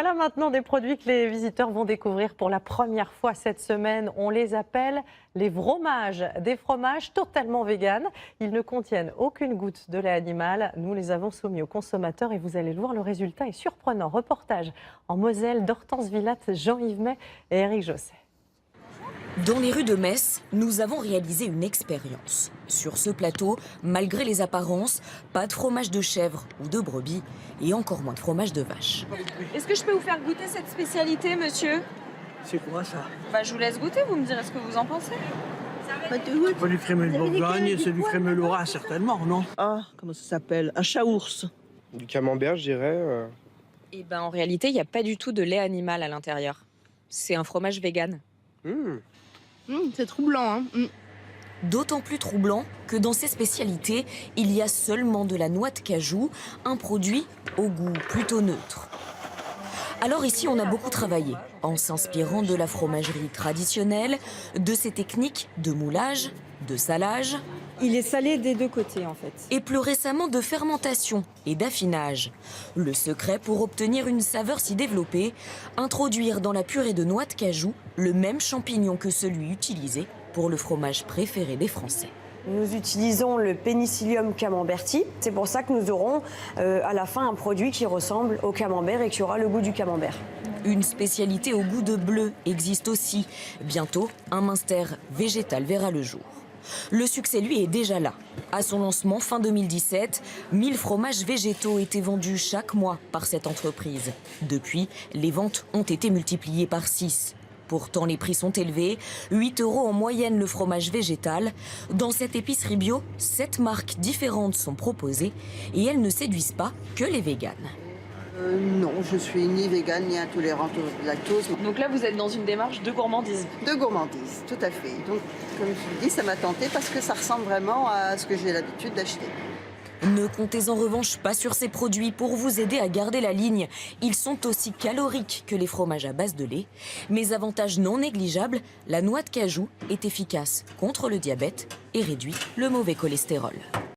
Voilà maintenant des produits que les visiteurs vont découvrir pour la première fois cette semaine. On les appelle les vromages, des fromages totalement véganes. Ils ne contiennent aucune goutte de lait animal. Nous les avons soumis aux consommateurs et vous allez le voir, le résultat est surprenant. Reportage en Moselle d'Hortense Villatte, Jean-Yves May et Éric Josset. Dans les rues de Metz, nous avons réalisé une expérience. Sur ce plateau, malgré les apparences, pas de fromage de chèvre ou de brebis et encore moins de fromage de vache. Est-ce que je peux vous faire goûter cette spécialité, monsieur? C'est quoi ça? Je vous laisse goûter, vous me direz ce que vous en pensez. C'est pas du crémeux de Bourgogne, c'est du crémeux Laura certainement, non? Ah, comment ça s'appelle? Un chaours. Du camembert, je dirais. Eh ben, en réalité, il n'y a pas du tout de lait animal à l'intérieur. C'est un fromage vegan. C'est troublant, hein. D'autant plus troublant que dans ces spécialités, il y a seulement de la noix de cajou, un produit au goût plutôt neutre. Alors ici, on a beaucoup travaillé, en s'inspirant de la fromagerie traditionnelle, de ses techniques de moulage, de salage, Il est salé des deux côtés en fait. et plus récemment de fermentation et d'affinage. Le secret pour obtenir une saveur si développée, introduire dans la purée de noix de cajou le même champignon que celui utilisé pour le fromage préféré des Français. Nous utilisons le Penicillium camemberti. C'est pour ça que nous aurons à la fin un produit qui ressemble au camembert et qui aura le goût du camembert. Une spécialité au goût de bleu existe aussi. Bientôt, un minster végétal verra le jour. Le succès, lui, est déjà là. À son lancement fin 2017, 1000 fromages végétaux étaient vendus chaque mois par cette entreprise. Depuis, les ventes ont été multipliées par 6. Pourtant, les prix sont élevés. 8 € en moyenne le fromage végétal. Dans cette épicerie bio, 7 marques différentes sont proposées et elles ne séduisent pas que les véganes. Non, je suis ni végane ni intolérante au lactose. Donc là, vous êtes dans une démarche de gourmandise. De gourmandise, tout à fait. Donc, comme je vous dis, ça m'a tenté parce que ça ressemble vraiment à ce que j'ai l'habitude d'acheter. Ne comptez en revanche pas sur ces produits pour vous aider à garder la ligne. Ils sont aussi caloriques que les fromages à base de lait. Mais avantage non négligeable, la noix de cajou est efficace contre le diabète et réduit le mauvais cholestérol.